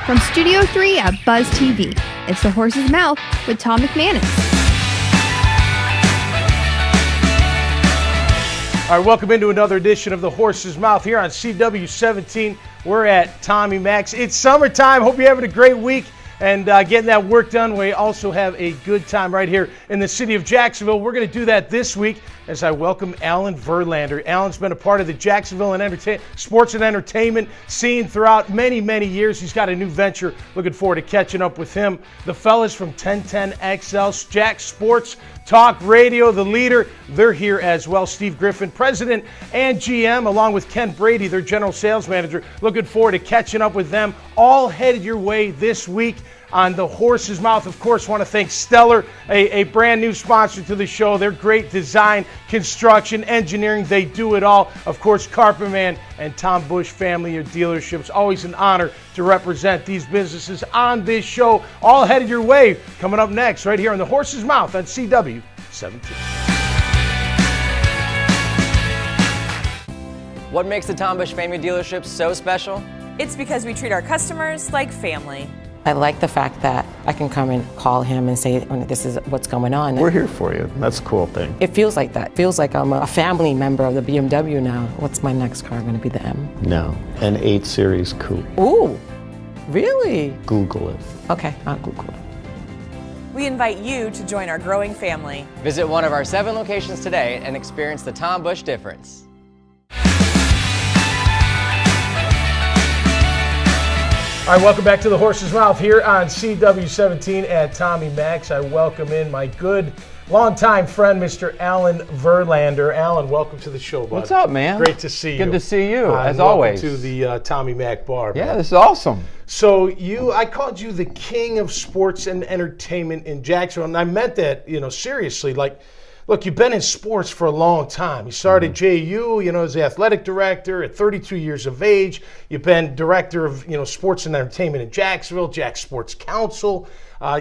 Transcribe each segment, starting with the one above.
From Studio 3 at Buzz TV, it's The Horse's Mouth with Tom McManus. All right, welcome into another edition of The Horse's Mouth here on CW17. We're at Tommy Mac's. It's summertime. Hope you're having a great week and getting that work done. We also have a good time right here in the city of Jacksonville. We're going to do that this week as I welcome Alan Verlander. Alan's been a part of the Jacksonville and sports and entertainment scene throughout many, many years. He's got a new venture. Looking forward to catching up with him. The fellas from 1010XL, Jack Sports Talk Radio, the leader, they're here as well. Steve Griffin, president and GM, along with Ken Brady, their general sales manager. Looking forward to catching up with them. All headed your way this week on The Horse's Mouth. Of course, want to thank Stellar, a brand new sponsor to the show. They're great design, construction, engineering. They do it all. Of course, Carperman and Tom Bush Family of Dealerships. Always an honor to represent these businesses on this show. All headed your way. Coming up next, right here on The Horse's Mouth on CW17. What makes the Tom Bush Family Dealerships so special? It's because we treat our customers like family. I like the fact that I can come and call him and say, this is what's going on. We're here for you. That's a cool thing. It feels like that. It feels like I'm a family member of the BMW now. What's my next car going to be, the M? No, an 8 Series Coupe. Ooh, really? Google it. Okay, I'll Google it. We invite you to join our growing family. Visit one of our 7 locations today and experience the Tom Bush difference. All right, welcome back to The Horse's Mouth here on CW17 at Tommy Mac's. I welcome in my good longtime friend, Mr. Alan Verlander. Alan, welcome to the show, bud. What's up, man? Great to see you. Good to see you, as welcome always. to the Tommy Mac bar. Yeah, man. this is awesome. So I called you the king of sports and entertainment in Jacksonville, and I meant that, seriously. Like, look, you've been in sports for a long time. You started at JU, as the athletic director at 32 years of age. You've been director of, sports and entertainment in Jacksonville, Jack Sports Council.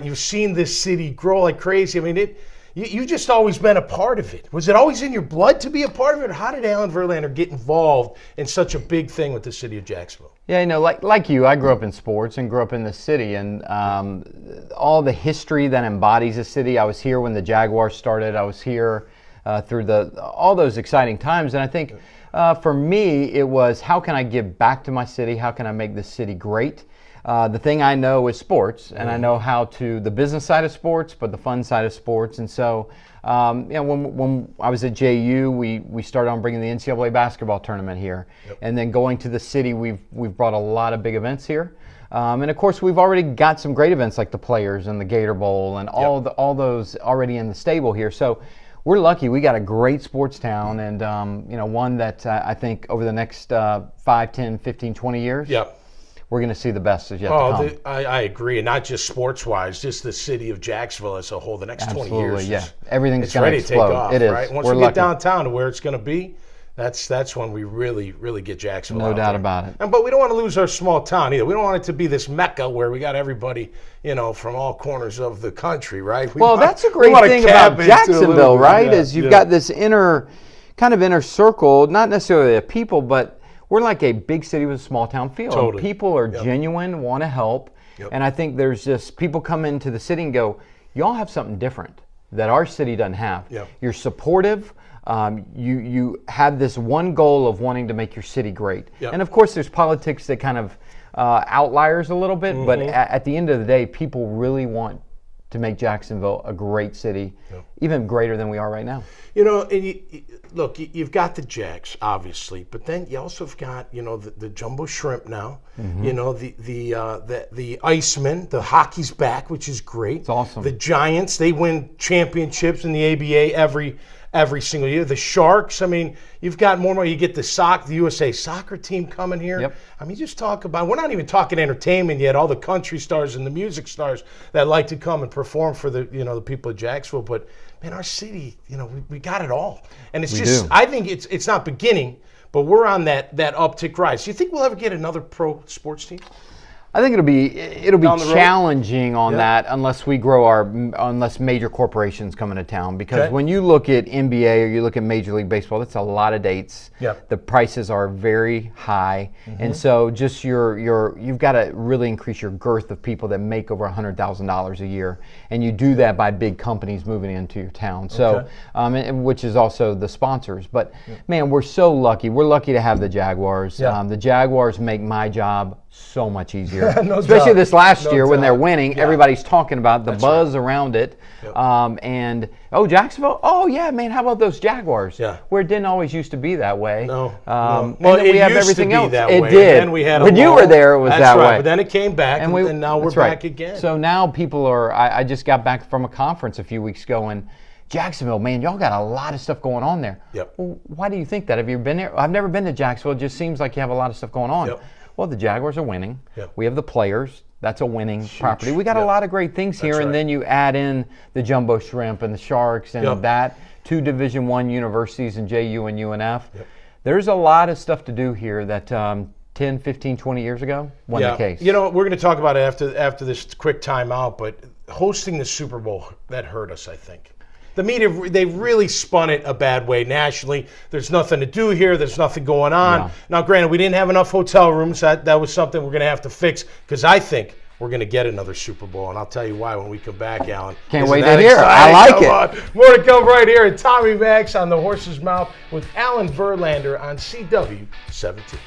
You've seen this city grow like crazy. I mean, you've just always been a part of it. Was it always in your blood to be a part of it? Or how did Alan Verlander get involved in such a big thing with the city of Jacksonville? Yeah, like you, I grew up in sports and grew up in the city, and all the history that embodies the city. I was here when the Jaguars started. I was here through all those exciting times, and I think for me, it was how can I give back to my city? How can I make this city great? The thing I know is sports, and I know how to the business side of sports, but the fun side of sports. And so, when I was at JU, we started on bringing the NCAA basketball tournament here, and then going to the city, we've brought a lot of big events here, and of course we've already got some great events like the Players and the Gator Bowl and all those already in the stable here. So we're lucky. We got a great sports town, and one that I think over the next 5, 10, 15, 20 years. Yep. We're going to see the best is yet to come. I agree, and not just sports-wise, just the city of Jacksonville as a whole. The next 20 years, yeah, everything's going to explode. Take off, it is. Right? Once we get downtown to where it's going to be, that's when we really, really get Jacksonville. No doubt about it. But we don't want to lose our small town either. We don't want it to be this mecca where we got everybody, from all corners of the country, right? That's a great thing about Jacksonville, right? Is you've got this inner circle, not necessarily of people, but we're like a big city with a small town feel. Totally. People are genuine, want to help. And I think there's just people come into the city and go, y'all have something different that our city doesn't have. You're supportive. You have this one goal of wanting to make your city great. And of course, there's politics that kind of outliers a little bit, but at the end of the day, people really want to make Jacksonville a great city, even greater than we are right now. Look, you've got the Jags, obviously, but then you also have got, the jumbo shrimp now. The Iceman, the hockey's back, which is great. It's awesome. The Giants, they win championships in the ABA every single year. The Sharks, I mean, you've got more. You get the USA soccer team coming here. I mean, just talk about, we're not even talking entertainment yet, all the country stars and the music stars that like to come and perform for the people of Jacksonville. But man, our city, we got it all. And it's I think it's not beginning, but we're on that uptick rise. Do you think we'll ever get another pro sports team? I think it'll be Down the road? challenging on Yeah. that unless unless major corporations come into town, because Okay. when you look at NBA or you look at Major League Baseball, that's a lot of dates. Yep. The prices are very high, and so just you've got to really increase your girth of people that make over $100,000 a year, and you do that by big companies moving into your town. So, which is also the sponsors. But man, we're so lucky. We're lucky to have the Jaguars. Yeah. The Jaguars make my job so much easier. No Especially doubt. this last No year when they're doubt. winning, Yeah. everybody's talking about the That's buzz around it. Yep. And Jacksonville, oh yeah, man, how about those Jaguars? Yeah. Where it didn't always used to be that way. No. And Well, then we it have used everything to be else. that It way. did. And then we had a when you lull. were there, it was That's that right. way. But then it came back, and now we're that's right. back again. So now people are. I just got back from a conference a few weeks ago, and Jacksonville, man, y'all got a lot of stuff going on there. Yep. Well, why do you think that? Have you been there? I've never been to Jacksonville. It just seems like you have a lot of stuff going on. Yep. Well, the Jaguars are winning. Yep. We have the players. That's a winning property. We got Yep. a lot of great things here, That's and right. then you add in the Jumbo Shrimp and the Sharks and Yep. that, 2 Division I universities in JU and UNF. Yep. There's a lot of stuff to do here that 10, 15, 20 years ago wasn't the case. You know, we're going to talk about it after this quick timeout, but hosting the Super Bowl, that hurt us, I think. The media, they really spun it a bad way nationally. There's nothing to do here. There's nothing going on. Yeah. Now, granted, we didn't have enough hotel rooms. That was something we're going to have to fix, because I think we're going to get another Super Bowl, and I'll tell you why when we come back, Alan. Can't Isn't wait that to hear. I exciting? like Come on. More to come right here at Tommy Max on the Horse's Mouth with Alan Verlander on CW17.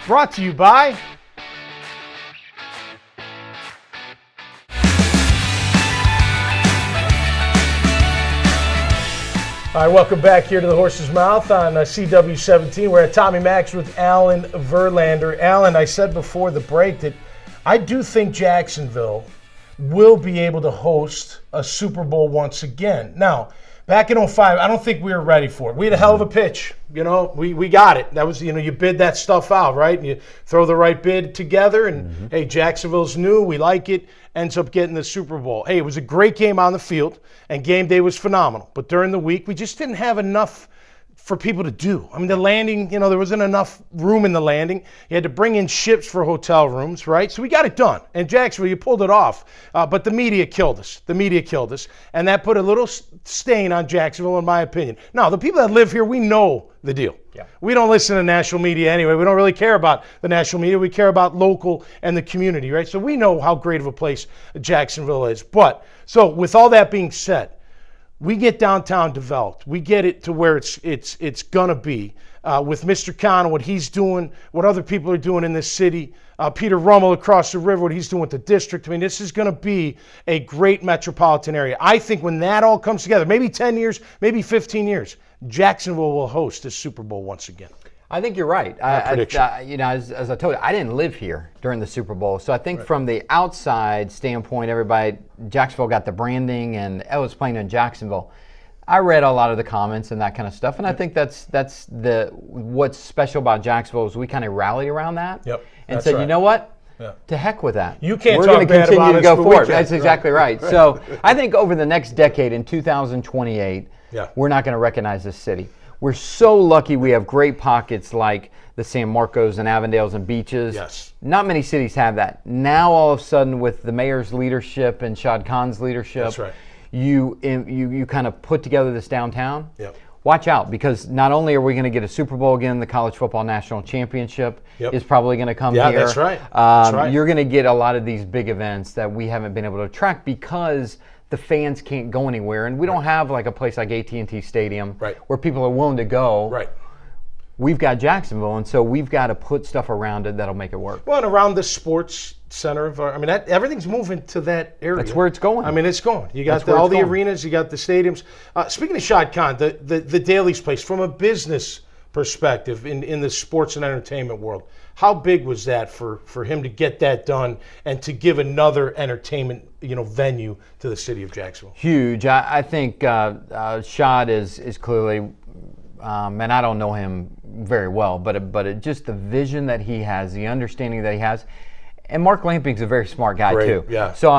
Brought to you by All right, welcome back here to the Horse's Mouth on CW17. We're at Tommy Max with Alan Verlander. Alan, I said before the break that I do think Jacksonville will be able to host a Super Bowl once again. Now, back in 2005, I don't think we were ready for it. We had a hell of a pitch. You know, we got it. That was, you bid that stuff out, right? And you throw the right bid together, and hey, Jacksonville's new. We like it. Ends up getting the Super Bowl. Hey, it was a great game on the field, and game day was phenomenal. But during the week, we just didn't have enough for people to do. I mean, the landing, there wasn't enough room in the landing. You had to bring in ships for hotel rooms, right? So we got it done. And Jacksonville, you pulled it off. But the media killed us. And that put a little stain on Jacksonville, in my opinion. Now, the people that live here, we know the deal. Yeah. We don't listen to national media anyway. We don't really care about the national media. We care about local and the community, right? So we know how great of a place Jacksonville is. But, so with all that being said, we get downtown developed. We get it to where it's gonna be with Mr. Khan, what he's doing, what other people are doing in this city. Peter Rummel across the river, what he's doing with the district. I mean, this is gonna be a great metropolitan area. I think when that all comes together, maybe 10 years, maybe 15 years, Jacksonville will host this Super Bowl once again. I think you're right. Prediction. As I told you, I didn't live here during the Super Bowl, so I think from the outside standpoint, Jacksonville got the branding, and it's playing in Jacksonville. I read a lot of the comments and that kind of stuff, and I think that's what's special about Jacksonville is we kind of rallied around that and said, you know what? Yeah. To heck with that. You can't We're talk going to bad continue about to go us, but forward. we can. That's exactly right. So I think over the next decade, in 2028, we're not going to recognize this city. We're so lucky we have great pockets like the San Marcos and Avondales and Beaches. Yes. Not many cities have that. Now all of a sudden with the mayor's leadership and Shad Khan's leadership, that's right. you kind of put together this downtown. Yep. Watch out, because not only are we going to get a Super Bowl again, the College Football National Championship is probably going to come here. Yeah, that's right. That's right. You're going to get a lot of these big events that we haven't been able to attract because the fans can't go anywhere, and we don't have like a place like AT&T Stadium where people are willing to go. Right. We've got Jacksonville, and so we've got to put stuff around it that'll make it work. Well, and around the sports center of our, everything's moving to that area. That's where it's going. It's going. You got all the arenas, you got the stadiums. Speaking of Shad Khan, the Daly's place, from a business perspective in the sports and entertainment world, how big was that for him to get that done and to give another entertainment venue to the city of Jacksonville? Huge. I think Shad is clearly, and I don't know him very well, but just the vision that he has, the understanding that he has. And Mark Lamping's a very smart guy too. Yeah. So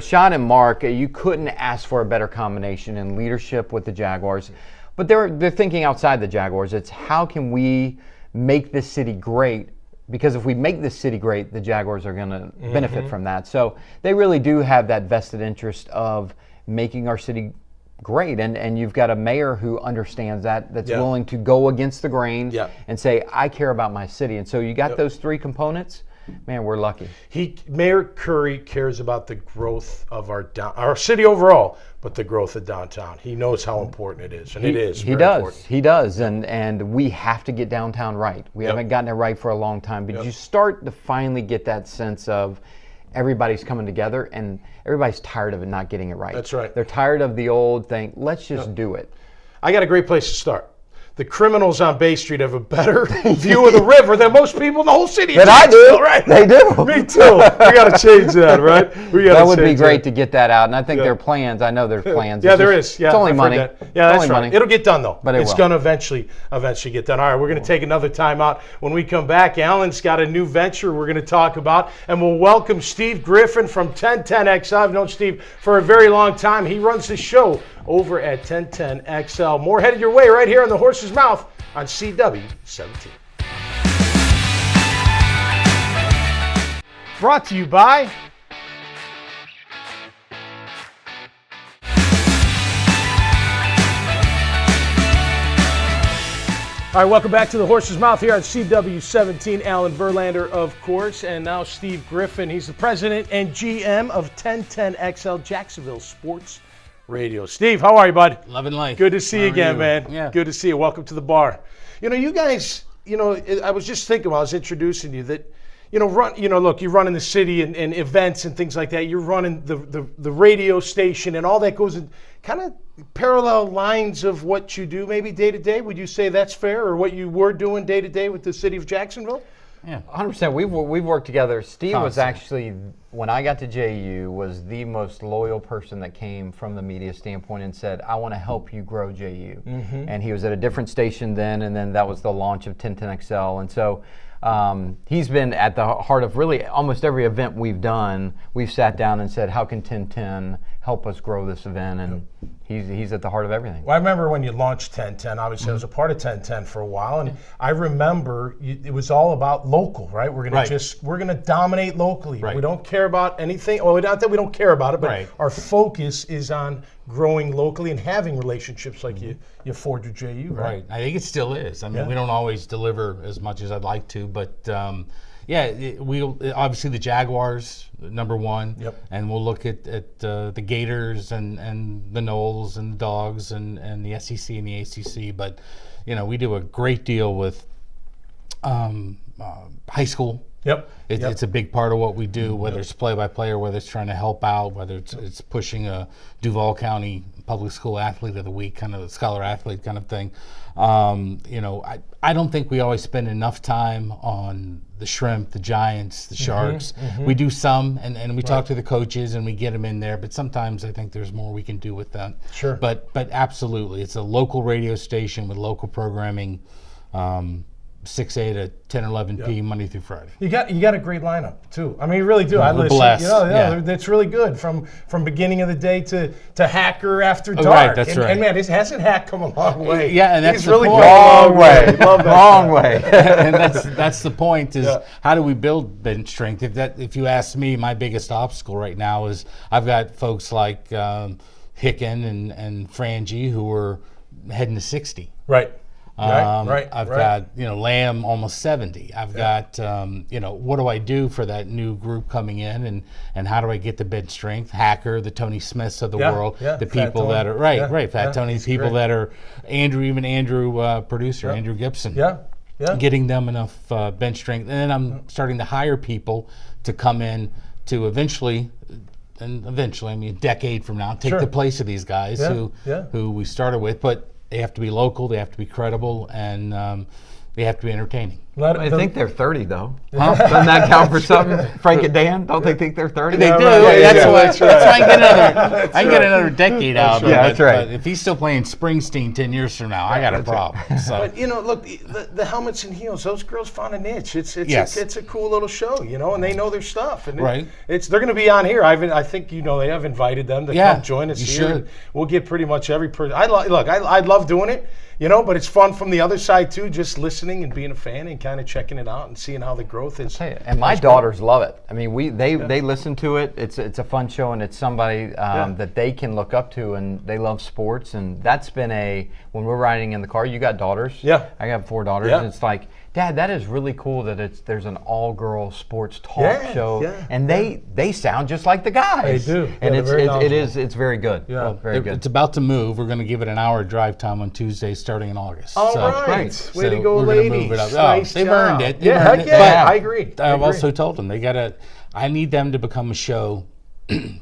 Shad and Mark, you couldn't ask for a better combination in leadership with the Jaguars. But they're thinking outside the Jaguars. It's how can we make this city great, because if we make this city great, the Jaguars are going to benefit from that. So they really do have that vested interest of making our city great, and you've got a mayor who understands that's willing to go against the grain and say, I care about my city. And so you got those three components. Man, we're lucky. Mayor Curry cares about the growth of our city overall, but the growth of downtown. He knows how important it is, and it is. He does. He does, and we have to get downtown right. We haven't gotten it right for a long time, but you start to finally get that sense of everybody's coming together, and everybody's tired of it not getting it right. That's right. They're tired of the old thing. Let's just do it. I got a great place to start. The criminals on Bay Street have a better view of the river than most people in the whole city. That I do. Right? They do. Me too. We got to change that, right? That would be great to get that out, and I think there are plans. I know there's plans. Yeah, there is. Yeah, it's only money. Yeah, that's right. It'll get done though. But it's going to eventually get done. All right, we're going to take another time out. When we come back, Alan's got a new venture we're going to talk about, and we'll welcome Steve Griffin from 1010XL. I've known Steve for a very long time. He runs the show over at 1010XL. More headed your way right here on the Horse's Mouth on CW17. Brought to you by All right, welcome back to the Horse's Mouth here on CW17. Alan Verlander, of course, and now Steve Griffin. He's the president and GM of 1010XL Jacksonville Sports Radio. Steve, how are you, bud? Loving life. Good to see you again, man. Yeah. Good to see you. Welcome to the bar. You guys, I was just thinking while I was introducing you that, look, you're running the city and events and things like that. You're running the radio station and all that goes in kind of parallel lines of what you do maybe day to day. Would you say that's fair, or what you were doing day to day with the city of Jacksonville? Yeah, 100%. We've worked together. Steve was actually, when I got to JU, was the most loyal person that came from the media standpoint and said, I want to help you grow JU. And he was at a different station then, and then that was the launch of 1010XL. And so he's been at the heart of really almost every event we've done. We've sat down and said, how can 1010 help us grow this event? And he's at the heart of everything. Well, I remember when you launched 1010, obviously I was a part of 1010 for a while, and I remember it was all about local, right? We're going to dominate locally. Right. We don't care about anything. Well, not that we don't care about it, but our focus is on growing locally and having relationships like you forged with JU, right? I think it still is. I mean, we don't always deliver as much as I'd like to, but we obviously the Jaguars, number one, and we'll look at the Gators and the Knowles and the Dogs and the SEC and the ACC. But we do a great deal with high school. It's a big part of what we do, whether it's play-by-play or whether it's trying to help out, whether it's pushing a Duval County Public School Athlete of the Week, kind of a scholar athlete kind of thing. I don't think we always spend enough time on the Shrimp, the Giants, the Sharks. We do some, and we talk to the coaches and we get them in there, but sometimes I think there's more we can do with that. Sure. But absolutely, it's a local radio station with local programming. 6A to 10 or 11 p Monday through Friday. You got a great lineup too. I mean, you really do. I listen. Blessed. That's really good from beginning of the day to Hacker after dark. Right, that's right. And man, hasn't Hack come a long way? Yeah, and that's He's the really point. long way. Love that. Long way. And that's the point is how do we build bench strength? If you ask me, my biggest obstacle right now is I've got folks like Hicken and Frangie who are heading to 60. Right. I've got Lamb almost 70. I've got what do I do for that new group coming in, and how do I get the bench strength? Hacker, the Tony Smiths of the world, the people that are Fat Tony's people that are Andrew producer Andrew Gibson. Getting them enough bench strength, and then I'm starting to hire people to come in to eventually, I mean a decade from now, take the place of these guys who we started with, but they have to be local, they have to be credible, and they have to be entertaining. I think they're 30 though. Huh? Doesn't that count for something? Frank and Dan, don't they think they're 30? They do. That's why I can get another decade out of him. Yeah, that's right. But if he's still playing Springsteen 10 years from now, I got a problem. So. But look, the helmets and heels. Those girls found a niche. It's a cool little show, and they know their stuff. And right. They're going to be on here. I think they have invited them to come join us here. Should. We'll get pretty much every person. I love doing it. But it's fun from the other side too, just listening and being a fan and kind of checking it out and seeing how the growth is. And my daughters love it. I mean, they listen to it. It's a fun show, and it's somebody that they can look up to, and they love sports. And that's been when we're riding in the car. You got daughters? Yeah. I got 4 daughters. Yeah. And it's like, Dad, that is really cool that there's an all-girl sports talk show, and they sound just like the guys. They do, and it's very good. Yeah, very good. It's about to move. We're going to give it an hour drive time on Tuesday, starting in August. All right, way to go, we're ladies. Move it up. Nice they've job. earned it. Yeah, I agree. I've also told them I need them to become a show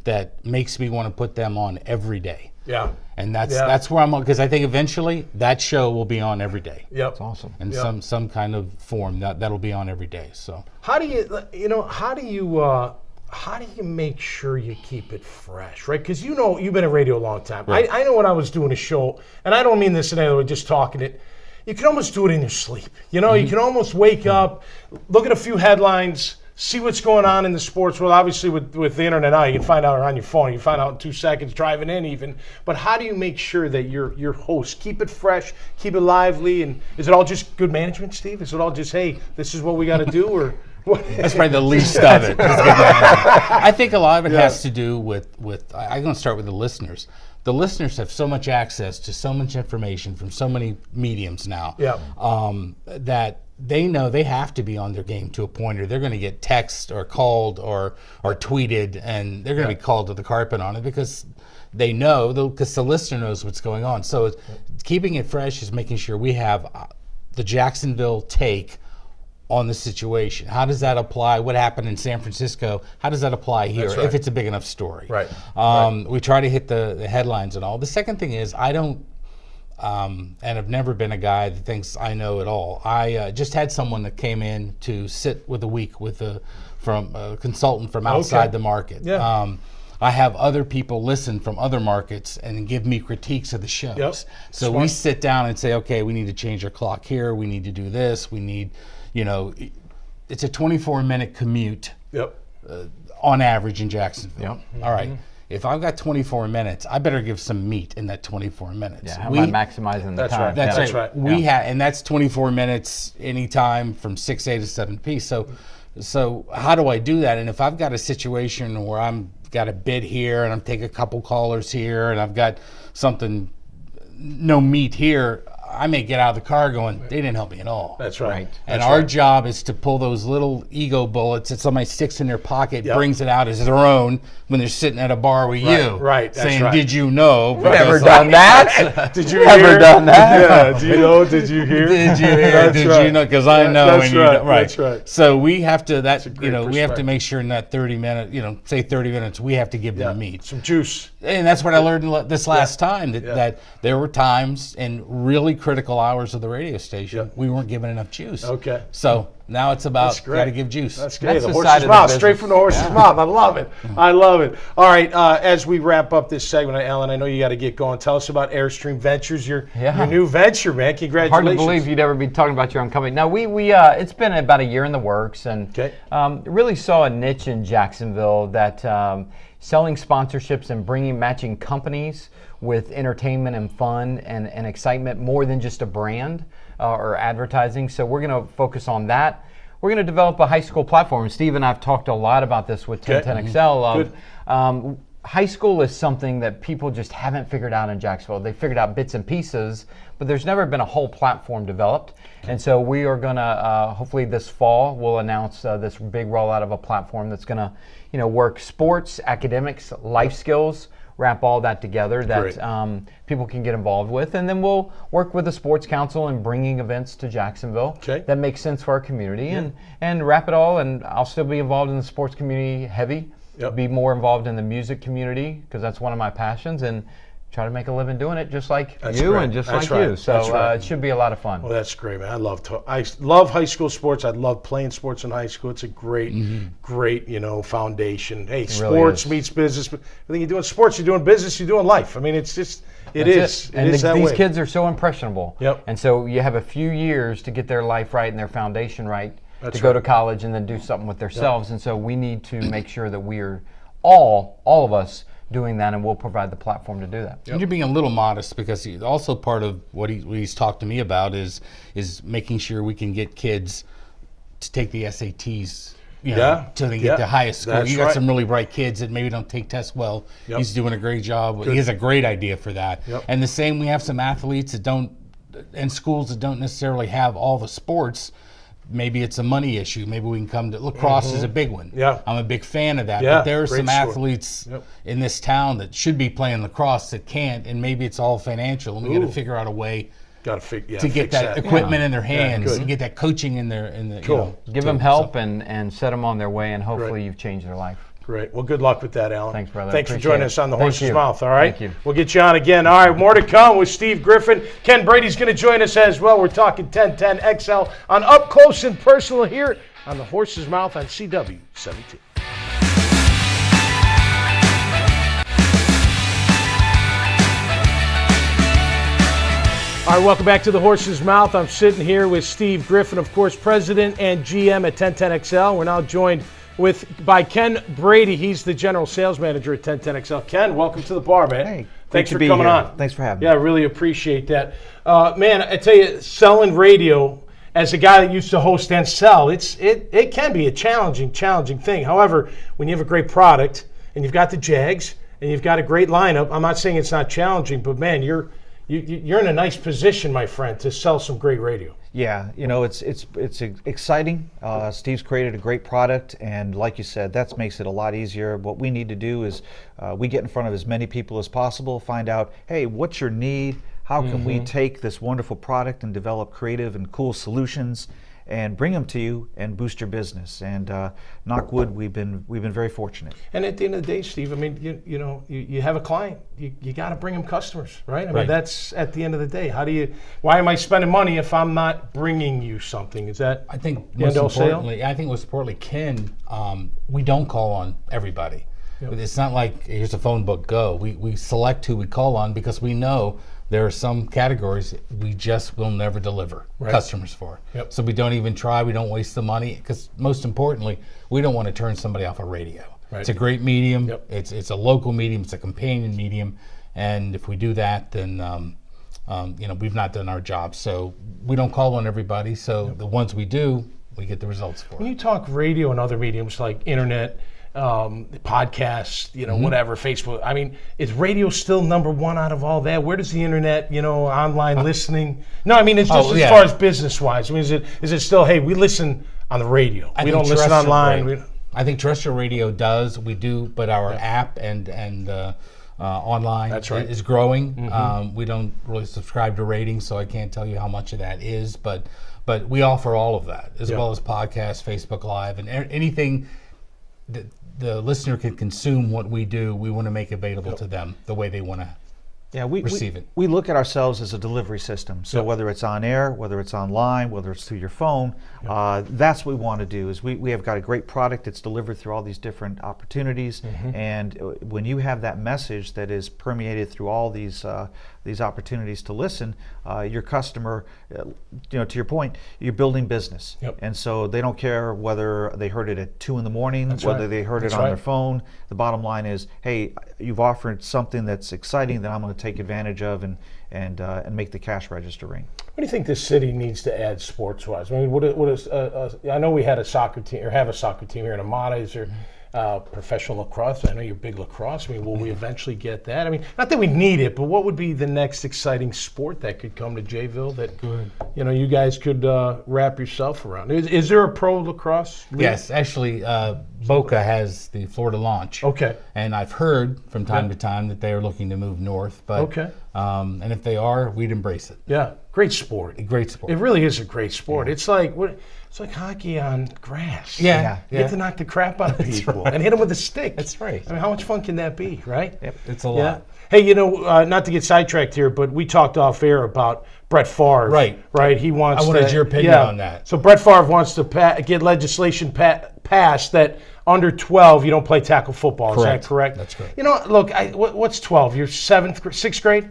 that makes me want to put them on every day. Yeah. And that's where I'm on, because I think eventually that show will be on every day. Yep. That's awesome. In some kind of form that'll be on every day. So how do you make sure you keep it fresh, right? Because you've been in radio a long time. Right. I know when I was doing a show, and I don't mean this in any way, just talking it. You can almost do it in your sleep. You can almost wake up, look at a few headlines, see what's going on in the sports world. Obviously, with the internet now, you can find out on your phone. You can find out in 2 seconds, driving in even. But how do you make sure that your hosts keep it fresh, keep it lively? And is it all just good management, Steve? Is it all just, hey, this is what we got to do, or what? That's probably the least of it. I think a lot of it has to do with I'm going to start with the listeners. The listeners have so much access to so much information from so many mediums now that they know they have to be on their game to a point, or they're going to get text or called or tweeted, and they're going to be called to the carpet on it, because they know, because the listener knows what's going on. So keeping it fresh is making sure we have the Jacksonville take on the situation. How does that apply? What happened in San Francisco? How does that apply here, if it's a big enough story? Right. We try to hit the headlines and all. The second thing is, I don't, and I've never been a guy that thinks I know it all. I just had someone that came in to sit with a week with a consultant from outside the market. Yeah. I have other people listen from other markets and give me critiques of the shows. Yep. So we sit down and say, okay, we need to change our clock here. We need to do this. We need, it's a 24-minute commute on average in Jacksonville. Yep. All right. If I've got 24 minutes, I better give some meat in that 24 minutes. Yeah, how am I maximizing the time? That's right. And that's 24 minutes anytime from 6A to 7P. So how do I do that? And if I've got a situation where I'm got a bid here and I'm taking a couple callers here and I've got no meat here, I may get out of the car going, they didn't help me at all. That's right. And our job is to pull those little ego bullets that somebody sticks in their pocket, brings it out as their own when they're sitting at a bar with you. Right. Saying, did you know? Never done that. Did you Never done that? Yeah. Do you know? Did you hear? Did you hear? That's did right. you know? Because I know. That's and right. You know, That's right. So we have to, we have to perspective. make sure in that 30 minute, say 30 minutes, we have to give them meat. Some juice. And that's what I learned this last time, that there were times in really critical hours of the radio station we weren't given enough juice. Okay. So now it's about got to give juice. That's great. That's the the side horse's of the mouth, business. straight from the horse's mouth. I love it. I love it. All right, as we wrap up this segment, Alan, I know you got to get going. Tell us about Airstream Ventures, your new venture, man. Congratulations. Hard to believe you'd ever be talking about your own company. Now, we it's been about a year in the works, and really saw a niche in Jacksonville that selling sponsorships and matching companies with entertainment and fun and excitement more than just a brand or advertising. So we're going to focus on that. We're going to develop a high school platform. Steve and I have talked a lot about this with 1010XL. High school is something that people just haven't figured out in Jacksonville. They figured out bits and pieces, but there's never been a whole platform developed. And so we are going to, hopefully this fall, we'll announce this big rollout of a platform that's going to, work sports, academics, life skills, wrap all that together that people can get involved with. And then we'll work with the Sports Council in bringing events to Jacksonville that make sense for our community and wrap it all. And I'll still be involved in the sports community heavy. Be more involved in the music community because that's one of my passions, and try to make a living doing it just like That's you great. and just That's like right. you. So That's right. it should be a lot of fun. Well, that's great, man. I love high school sports. I love playing sports in high school. It's a great, great, foundation. Hey, It really sports is. meets business. Everything you're doing sports, you're doing business, you're doing life. I mean, it's just, it is. And It is that these way. kids are so impressionable. Yep. And so you have a few years to get their life right and their foundation right That's to go right. to college and then do something with themselves. And so we need to make sure that we are all of us doing that, and we'll provide the platform to do that. And you're being a little modest because also part of what he's talked to me about is making sure we can get kids to take the SATs. Till they get to highest school. That's You got right. some really bright kids that maybe don't take tests well. Yep. He's doing a great job. He has a great idea for that. Yep. And the same, we have some athletes that don't, and schools that don't necessarily have all the sports. Maybe it's a money issue. Maybe we can come to lacrosse is a big one. Yeah. I'm a big fan of that. Yeah, But there are great some sport. athletes Yep. in this town that should be playing lacrosse that can't, and maybe it's all financial. And we got to figure out a way Got to to get fix that equipment in their hands good. and get that coaching in their Cool. Give them help and set them on their way, and hopefully Great. you've changed their life. Great. Well, good luck with that, Alan. Thanks, brother. Thanks for Appreciate joining it. us on the Thank Horse's you. Mouth. All right. Thank you. We'll get you on again. All right. More to come with Steve Griffin. Ken Brady's going to join us as well. We're talking 1010 XL on Up Close and Personal here on the Horse's Mouth on CW17. All right, welcome back to the Horse's Mouth. I'm sitting here with Steve Griffin, of course, President and GM at 1010XL. We're now joined by Ken Brady. He's the General Sales Manager at 1010XL. Ken, welcome to the bar, man. Hey, thanks great for to be coming here. on. Thanks for having me. Yeah, I really appreciate that. Man, I tell you, selling radio, as a guy that used to host and sell, it can be a challenging thing. However, when you have a great product and you've got the Jags and you've got a great lineup, I'm not saying it's not challenging, but man, you're in a nice position, my friend, to sell some great radio. Yeah, it's exciting. Steve's created a great product, and like you said, that makes it a lot easier. What we need to do is we get in front of as many people as possible, find out, hey, what's your need? How can we take this wonderful product and develop creative and cool solutions and bring them to you and boost your business? And knock wood, we've been very fortunate. And at the end of the day, Steve, I mean, you have a client, you got to bring them customers, right? I mean, Right. that's at the end of the day. Why am I spending money if I'm not bringing you something? Is that I think the end all most sale? importantly, Ken, we don't call on everybody. Yep. It's not like here's a phone book, go. We select who we call on because we know there are some categories we just will never deliver customers for. Yep. So we don't even try. We don't waste the money because most importantly, we don't want to turn somebody off a radio. Right. It's a great medium. Yep. It's a local medium. It's a companion medium. And if we do that, then we've not done our job. So we don't call on everybody. So the ones we do, we get the results for. When you talk radio and other mediums like internet, podcasts, whatever, Facebook, I mean, is radio still number one out of all that? Where does the internet, online listening? No, I mean, it's just as far as business-wise. I mean, is it still, hey, we listen on the radio. We don't listen online. Right. I think terrestrial radio does. We do, but our app and online is growing. We don't really subscribe to ratings, so I can't tell you how much of that is, but we offer all of that, as well as podcasts, Facebook Live, and anything that the listener can consume what we do. We want to make available to them the way they want to receive it. We look at ourselves as a delivery system. So whether it's on air, whether it's online, whether it's through your phone, that's what we want to do. Is we have got a great product that's delivered through all these different opportunities, and when you have that message that is permeated through all these opportunities to listen, your customer, to your point, you're building business, and so they don't care whether they heard it at 2 a.m, whether they heard it on their phone. The bottom line is, hey, you've offered something that's exciting that I'm going to take advantage of and make the cash register ring. What do you think this city needs to add sports-wise? I mean, I know we had a soccer team, or have a soccer team here in Amata. Is there professional lacrosse? I know you're big lacrosse. I mean, will we eventually get that? I mean, not that we need it, but what would be the next exciting sport that could come to Jayville that you guys could wrap yourself around? Is there a pro lacrosse league? Yes, actually, Boca has the Florida launch. Okay. And I've heard from time to time that they are looking to move north. But, okay. And if they are, we'd embrace it. Yeah, great sport. Great sport. It really is a great sport. Yeah. It's like hockey on grass. Yeah. You get to knock the crap out of people and hit them with a stick. That's right. I mean, how much fun can that be, right? Yep. It's a lot. Hey, not to get sidetracked here, but we talked off air about Brett Favre. Right. He wants. I wanted your opinion on that. So Brett Favre wants to get legislation passed that under 12 you don't play tackle football. Correct. Is that correct? That's correct. Look, what's 12? You're 6th grade?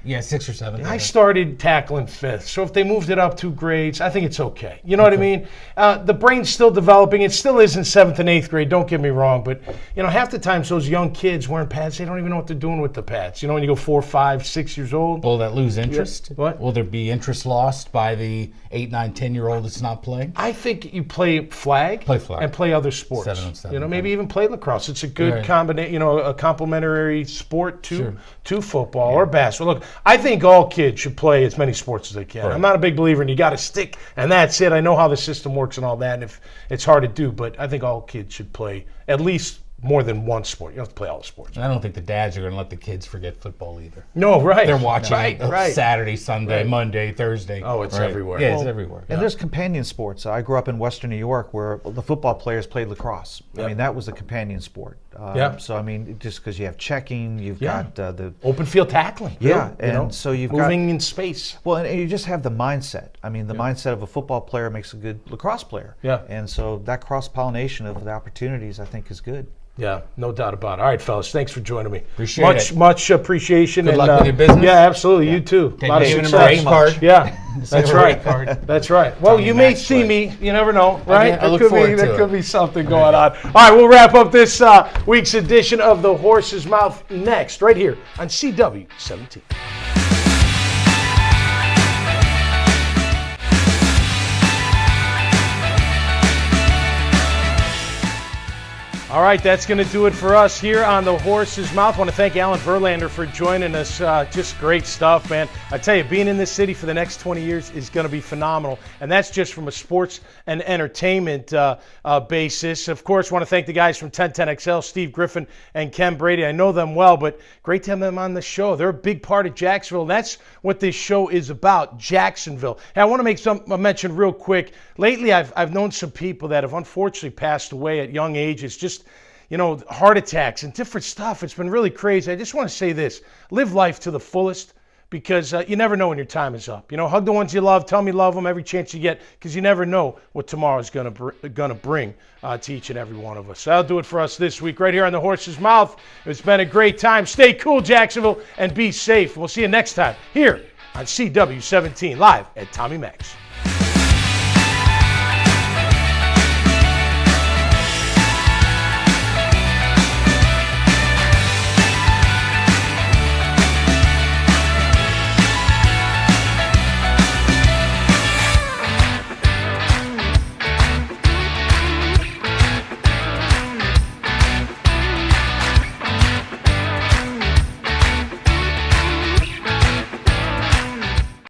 Yeah, 6 or 7. I started tackling 5th, so if they moved it up 2 grades, I think it's okay. You know what I mean? The brain's still developing. It still is in 7th and 8th grade, don't get me wrong, but half the times those young kids wearing pads, they don't even know what they're doing with the pads. When you go 4, 5, 6 years old. Will that lose interest? Yeah. What? Will there be interest lost by the 8, 9, 10-year-old that's not playing? I think you play flag. And play other sports. 7-on-7. Maybe even play lacrosse. It's a good combination, a complementary sport to football or basketball. Look, I think all kids should play as many sports as they can. Right. I'm not a big believer in you got to stick and that's it. I know how the system works and all that, and if it's hard to do, but I think all kids should play at least more than one sport. You don't have to play all the sports. And I don't think the dads are going to let the kids forget football either. No, right. They're watching Saturday, Sunday, Monday, Thursday. Oh, it's everywhere. Yeah, it's everywhere. And there's companion sports. I grew up in Western New York where the football players played lacrosse. I mean, that was a companion sport. So, I mean, just because you have checking, you've got the open field tackling. Yeah, and so you've moving in space. Well, and you just have the mindset. I mean, the mindset of a football player makes a good lacrosse player. Yeah. And so that cross-pollination of the opportunities, I think, is good. Yeah, no doubt about it. All right, fellas, thanks for joining me. Appreciate it. Much appreciation. Good luck with your business. Yeah, absolutely. You too. A lot of success. Card. Yeah, that's right. That's right. Well, you may see me. You never know, right? I look forward to it. There could be something going on. All right, we'll wrap up this week's edition of The Horse's Mouth next, right here on CW17. All right, that's going to do it for us here on The Horse's Mouth. I want to thank Alan Verlander for joining us. Just great stuff, man. I tell you, being in this city for the next 20 years is going to be phenomenal, and that's just from a sports and entertainment basis. Of course, I want to thank the guys from 1010XL, Steve Griffin and Ken Brady. I know them well, but great to have them on the show. They're a big part of Jacksonville, and that's what this show is about, Jacksonville. And I want to make a mention real quick. Lately, I've known some people that have unfortunately passed away at young ages, just heart attacks and different stuff. It's been really crazy. I just want to say this. Live life to the fullest because you never know when your time is up. Hug the ones you love. Tell them you love them every chance you get because you never know what tomorrow is going to bring to each and every one of us. So that'll do it for us this week right here on The Horse's Mouth. It's been a great time. Stay cool, Jacksonville, and be safe. We'll see you next time here on CW17 live at Tommy Mac's.